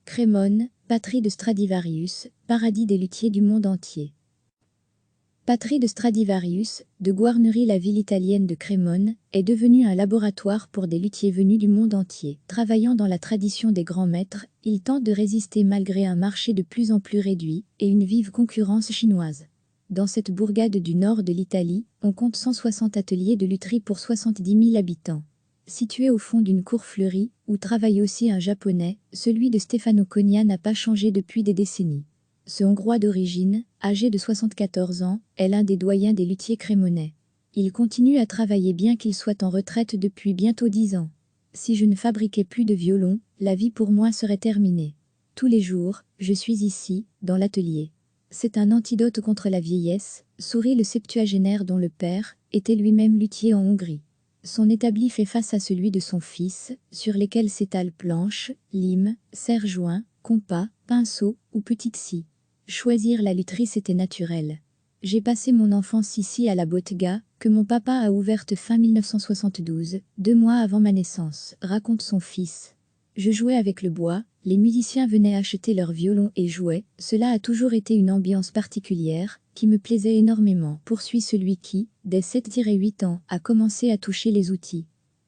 Crémone, patrie de Stradivarius, paradis des luthiers du monde entier. Patrie de Stradivarius, de Guarnerie, la ville italienne de Crémone est devenue un laboratoire pour des luthiers venus du monde entier. Travaillant dans la tradition des grands maîtres, ils tentent de résister malgré un marché de plus en plus réduit et une vive concurrence chinoise. Dans cette bourgade du nord de l'Italie, on compte 160 ateliers de lutherie pour 70 000 habitants. Situé au fond d'une cour fleurie, où travaille aussi un japonais, celui de Stefano Cogna n'a pas changé depuis des décennies. Ce Hongrois d'origine, âgé de 74 ans, est l'un des doyens des luthiers crémonais. Il continue à travailler bien qu'il soit en retraite depuis bientôt 10 ans. Si je ne fabriquais plus de violons, la vie pour moi serait terminée. Tous les jours, je suis ici, dans l'atelier. C'est un antidote contre la vieillesse, sourit le septuagénaire dont le père était lui-même luthier en Hongrie. Son établi fait face à celui de son fils, sur lesquels s'étalent planches, limes, serre-joints, compas, pinceaux ou petites scies. Choisir la lutherie, c'était naturel. J'ai passé mon enfance ici à la Bottega, que mon papa a ouverte fin 1972, 2 mois avant ma naissance, raconte son fils. Je jouais avec le bois, les musiciens venaient acheter leurs violons et jouaient, cela a toujours été une ambiance particulière, qui me plaisait énormément, poursuit celui qui, dès 7-8 ans, a commencé à toucher les outils.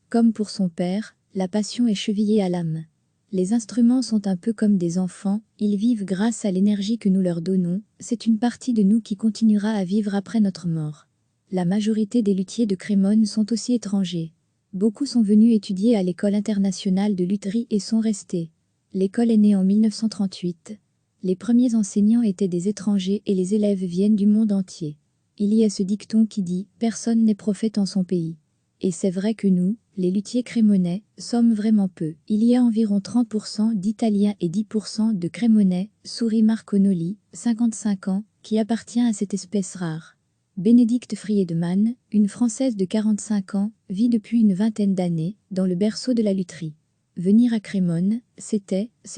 Comme pour son père, la passion est chevillée à l'âme. Les instruments sont un peu comme des enfants, ils vivent grâce à l'énergie que nous leur donnons, c'est une partie de nous qui continuera à vivre après notre mort. La majorité des luthiers de Crémone sont aussi étrangers. Beaucoup sont venus étudier à l'école internationale de lutherie et sont restés. L'école est née en 1938. Les premiers enseignants étaient des étrangers et les élèves viennent du monde entier. Il y a ce dicton qui dit « Personne n'est prophète en son pays ». Et c'est vrai que nous, les luthiers crémonais, sommes vraiment peu. Il y a environ 30% d'Italiens et 10% de Crémonais, sourit Marco Noli, 55 ans, qui appartient à cette espèce rare. Bénédicte Friedemann, une Française de 45 ans, vit depuis une vingtaine d'années, dans le berceau de la lutherie. Venir à Crémone, c'est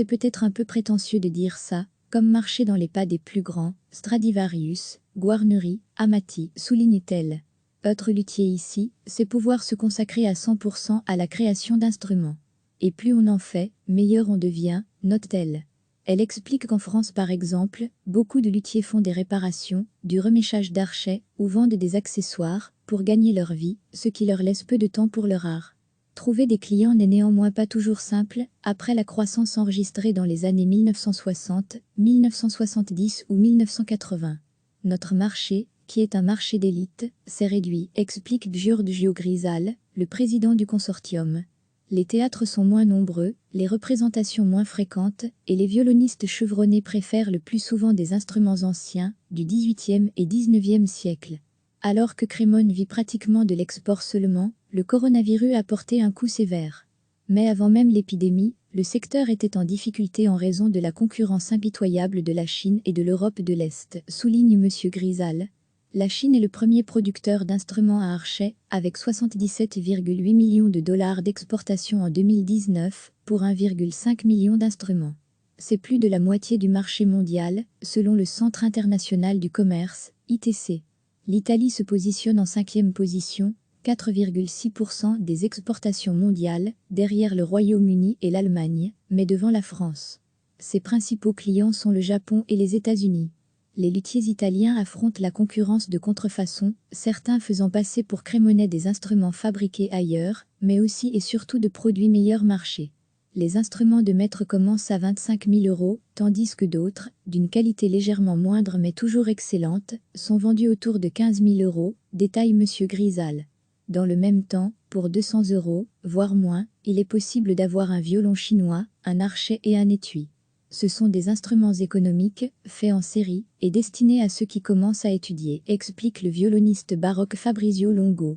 peut-être un peu prétentieux de dire ça, comme marcher dans les pas des plus grands, Stradivarius, Guarnerie, Amati, souligne-t-elle. Être luthier ici, c'est pouvoir se consacrer à 100% à la création d'instruments. Et plus on en fait, meilleur on devient, note-t-elle. Elle explique qu'en France par exemple, beaucoup de luthiers font des réparations, du reméchage d'archets ou vendent des accessoires pour gagner leur vie, ce qui leur laisse peu de temps pour leur art. Trouver des clients n'est néanmoins pas toujours simple, après la croissance enregistrée dans les années 1960, 1970 ou 1980. Notre marché, qui est un marché d'élite, s'est réduit, explique Giorgio Grisal, le président du consortium. Les théâtres sont moins nombreux, les représentations moins fréquentes, et les violonistes chevronnés préfèrent le plus souvent des instruments anciens, du XVIIIe et XIXe siècle. Alors que Crémone vit pratiquement de l'export seulement, le coronavirus a porté un coup sévère. Mais avant même l'épidémie, le secteur était en difficulté en raison de la concurrence impitoyable de la Chine et de l'Europe de l'Est, souligne M. Grisal. La Chine est le premier producteur d'instruments à archet, avec 77,8 millions de dollars d'exportation en 2019, pour 1,5 million d'instruments. C'est plus de la moitié du marché mondial, selon le Centre international du commerce, ITC. L'Italie se positionne en 5e position, 4,6% des exportations mondiales, derrière le Royaume-Uni et l'Allemagne, mais devant la France. Ses principaux clients sont le Japon et les États-Unis. Les luthiers italiens affrontent la concurrence de contrefaçon, certains faisant passer pour crémonais des instruments fabriqués ailleurs, mais aussi et surtout de produits meilleur marché. Les instruments de maître commencent à 25 000 €, tandis que d'autres, d'une qualité légèrement moindre mais toujours excellente, sont vendus autour de 15 000 €, détaille M. Grisal. Dans le même temps, pour 200 €, voire moins, il est possible d'avoir un violon chinois, un archet et un étui. Ce sont des instruments économiques, faits en série, et destinés à ceux qui commencent à étudier, explique le violoniste baroque Fabrizio Longo.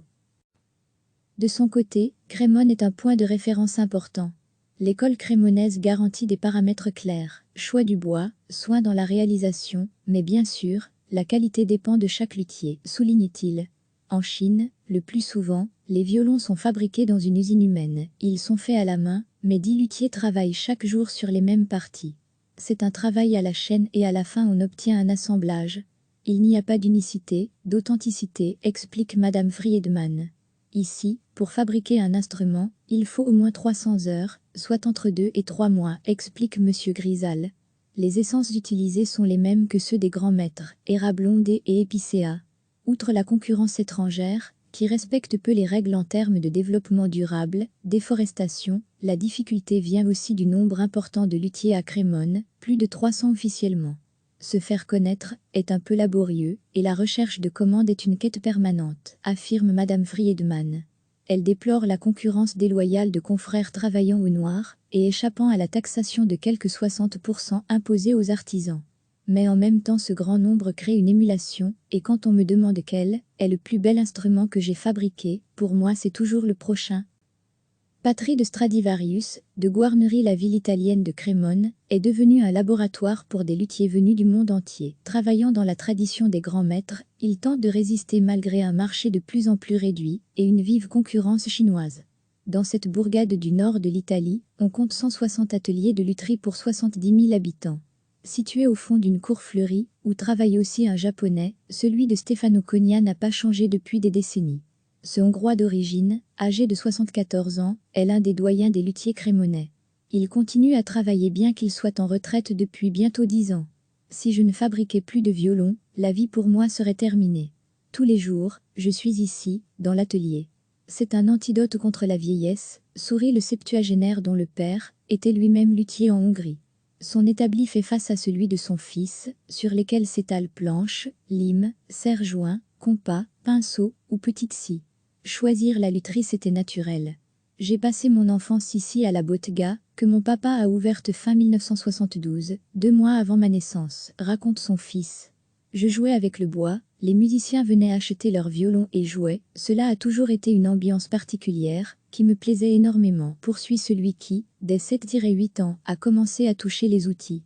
De son côté, Crémone est un point de référence important. L'école crémonaise garantit des paramètres clairs, choix du bois, soin dans la réalisation, mais bien sûr, la qualité dépend de chaque luthier, souligne-t-il. En Chine, le plus souvent, les violons sont fabriqués dans une usine humaine. Ils sont faits à la main, mais 10 luthiers travaillent chaque jour sur les mêmes parties. C'est un travail à la chaîne et à la fin on obtient un assemblage. Il n'y a pas d'unicité, d'authenticité, explique Madame Friedman. Ici, pour fabriquer un instrument, il faut au moins 300 heures, soit entre 2 et 3 mois, explique Monsieur Grisal. Les essences utilisées sont les mêmes que ceux des grands maîtres, érable ondé et épicéa. Outre la concurrence étrangère, qui respecte peu les règles en termes de développement durable, déforestation, la difficulté vient aussi du nombre important de luthiers à Crémone, plus de 300 officiellement. Se faire connaître est un peu laborieux, et la recherche de commandes est une quête permanente, affirme Madame Friedman. Elle déplore la concurrence déloyale de confrères travaillant au noir et échappant à la taxation de quelques 60% imposée aux artisans. Mais en même temps ce grand nombre crée une émulation, et quand on me demande quel est le plus bel instrument que j'ai fabriqué, pour moi c'est toujours le prochain. Patrie de Stradivarius, de Guarnerie la ville italienne de Crémone, est devenue un laboratoire pour des luthiers venus du monde entier. Travaillant dans la tradition des grands maîtres, ils tentent de résister malgré un marché de plus en plus réduit et une vive concurrence chinoise. Dans cette bourgade du nord de l'Italie, on compte 160 ateliers de lutherie pour 70 000 habitants. Situé au fond d'une cour fleurie, où travaille aussi un japonais, celui de Stefano Cogna n'a pas changé depuis des décennies. Ce Hongrois d'origine, âgé de 74 ans, est l'un des doyens des luthiers crémonais. Il continue à travailler bien qu'il soit en retraite depuis bientôt 10 ans. Si je ne fabriquais plus de violons, la vie pour moi serait terminée. Tous les jours, je suis ici, dans l'atelier. C'est un antidote contre la vieillesse, sourit le septuagénaire dont le père était lui-même luthier en Hongrie. Son établi fait face à celui de son fils, sur lesquels s'étalent planches, limes, serre-joints, compas, pinceaux ou petites scies. Choisir la lutherie c'était naturel. J'ai passé mon enfance ici à la Bottega, que mon papa a ouverte fin 1972, 2 mois avant ma naissance, raconte son fils. Je jouais avec le bois, les musiciens venaient acheter leurs violons et jouaient, cela a toujours été une ambiance particulière, qui me plaisait énormément, poursuit celui qui, dès 7-8 ans, a commencé à toucher les outils.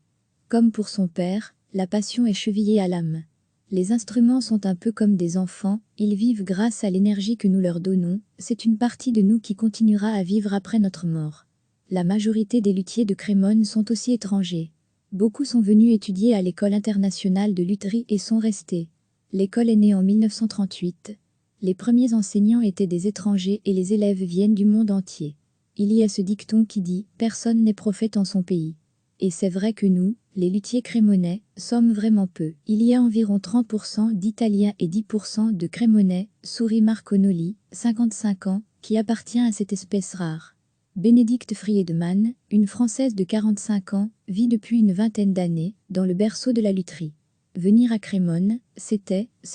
Comme pour son père, la passion est chevillée à l'âme. Les instruments sont un peu comme des enfants, ils vivent grâce à l'énergie que nous leur donnons, c'est une partie de nous qui continuera à vivre après notre mort. La majorité des luthiers de Crémone sont aussi étrangers. Beaucoup sont venus étudier à l'école internationale de lutherie et sont restés. L'école est née en 1938. Les premiers enseignants étaient des étrangers et les élèves viennent du monde entier. Il y a ce dicton qui dit « Personne n'est prophète en son pays ». Et c'est vrai que nous, les luthiers crémonais, sommes vraiment peu. Il y a environ 30% d'Italiens et 10% de Crémonais, sourit Marco Noli, 55 ans, qui appartient à cette espèce rare. Bénédicte Friedman, une Française de 45 ans, vit depuis une vingtaine d'années, dans le berceau de la lutherie. Venir à Crémone, c'est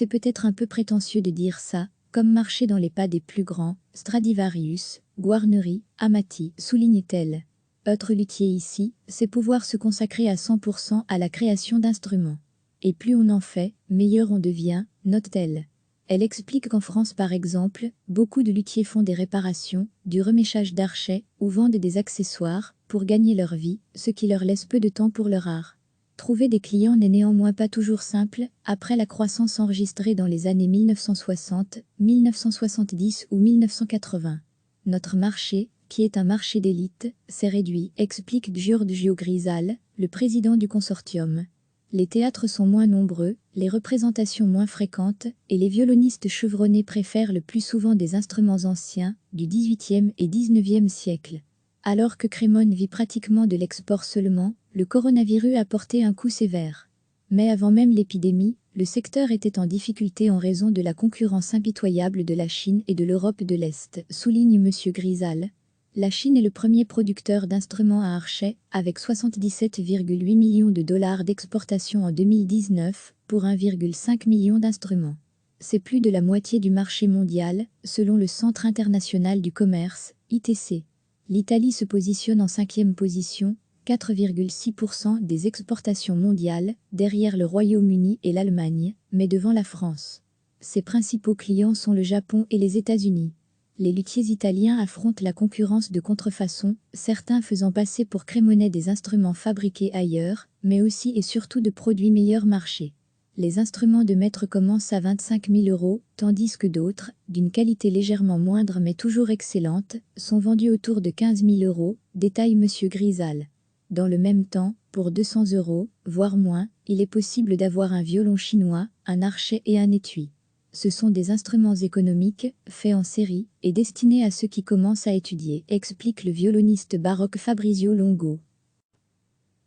peut-être un peu prétentieux de dire ça, comme marcher dans les pas des plus grands, Stradivarius, Guarnery, Amati, souligne-t-elle. Être luthier ici, c'est pouvoir se consacrer à 100% à la création d'instruments. Et plus on en fait, meilleur on devient, note-t-elle. Elle explique qu'en France par exemple, beaucoup de luthiers font des réparations, du reméchage d'archets ou vendent des accessoires pour gagner leur vie, ce qui leur laisse peu de temps pour leur art. Trouver des clients n'est néanmoins pas toujours simple, après la croissance enregistrée dans les années 1960, 1970 ou 1980. Notre marché, qui est un marché d'élite, s'est réduit, explique Giorgio Grisal, le président du consortium. Les théâtres sont moins nombreux, les représentations moins fréquentes, et les violonistes chevronnés préfèrent le plus souvent des instruments anciens, du XVIIIe et XIXe siècle. Alors que Crémone vit pratiquement de l'export seulement, le coronavirus a porté un coup sévère. Mais avant même l'épidémie, le secteur était en difficulté en raison de la concurrence impitoyable de la Chine et de l'Europe de l'Est, souligne M. Grisal. La Chine est le premier producteur d'instruments à archet, avec 77,8 millions de dollars d'exportation en 2019, pour 1,5 million d'instruments. C'est plus de la moitié du marché mondial, selon le Centre international du commerce, ITC. L'Italie se positionne en 5e position, 4,6% des exportations mondiales, derrière le Royaume-Uni et l'Allemagne, mais devant la France. Ses principaux clients sont le Japon et les États-Unis. Les luthiers italiens affrontent la concurrence de contrefaçon, certains faisant passer pour crémonais des instruments fabriqués ailleurs, mais aussi et surtout de produits meilleur marché. Les instruments de maître commencent à 25 000 €, tandis que d'autres, d'une qualité légèrement moindre mais toujours excellente, sont vendus autour de 15 000 €, détaille M. Grisal. Dans le même temps, pour 200 €, voire moins, il est possible d'avoir un violon chinois, un archet et un étui. Ce sont des instruments économiques, faits en série, et destinés à ceux qui commencent à étudier, explique le violoniste baroque Fabrizio Longo.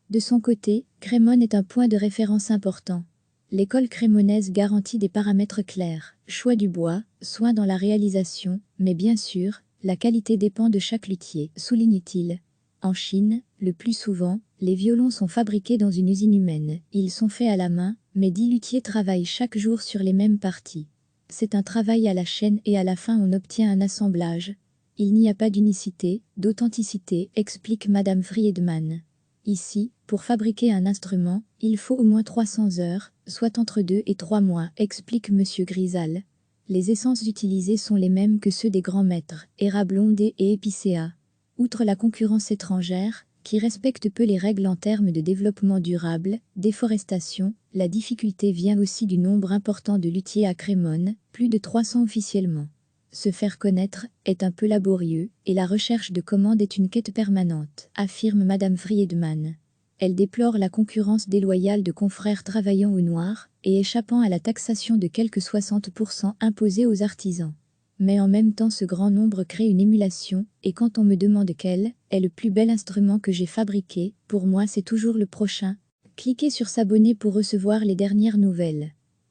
De son côté, Crémone est un point de référence important. L'école crémonaise garantit des paramètres clairs, choix du bois, soin dans la réalisation, mais bien sûr, la qualité dépend de chaque luthier, souligne-t-il. En Chine, le plus souvent, les violons sont fabriqués dans une usine humaine. Ils sont faits à la main, mais 10 luthiers travaillent chaque jour sur les mêmes parties. C'est un travail à la chaîne et à la fin on obtient un assemblage. Il n'y a pas d'unicité, d'authenticité, explique Madame Friedman. Ici, pour fabriquer un instrument, il faut au moins 300 heures, soit entre 2 et 3 mois, explique Monsieur Grisal. Les essences utilisées sont les mêmes que ceux des grands maîtres, érable ondé et épicéa. Outre la concurrence étrangère, qui respecte peu les règles en termes de développement durable, déforestation, la difficulté vient aussi du nombre important de luthiers à Crémone, plus de 300 officiellement. Se faire connaître est un peu laborieux, et la recherche de commandes est une quête permanente, affirme Madame Friedman. Elle déplore la concurrence déloyale de confrères travaillant au noir et échappant à la taxation de quelques 60% imposée aux artisans. Mais en même temps ce grand nombre crée une émulation, et quand on me demande quel est le plus bel instrument que j'ai fabriqué, pour moi c'est toujours le prochain. Cliquez sur s'abonner pour recevoir les dernières nouvelles.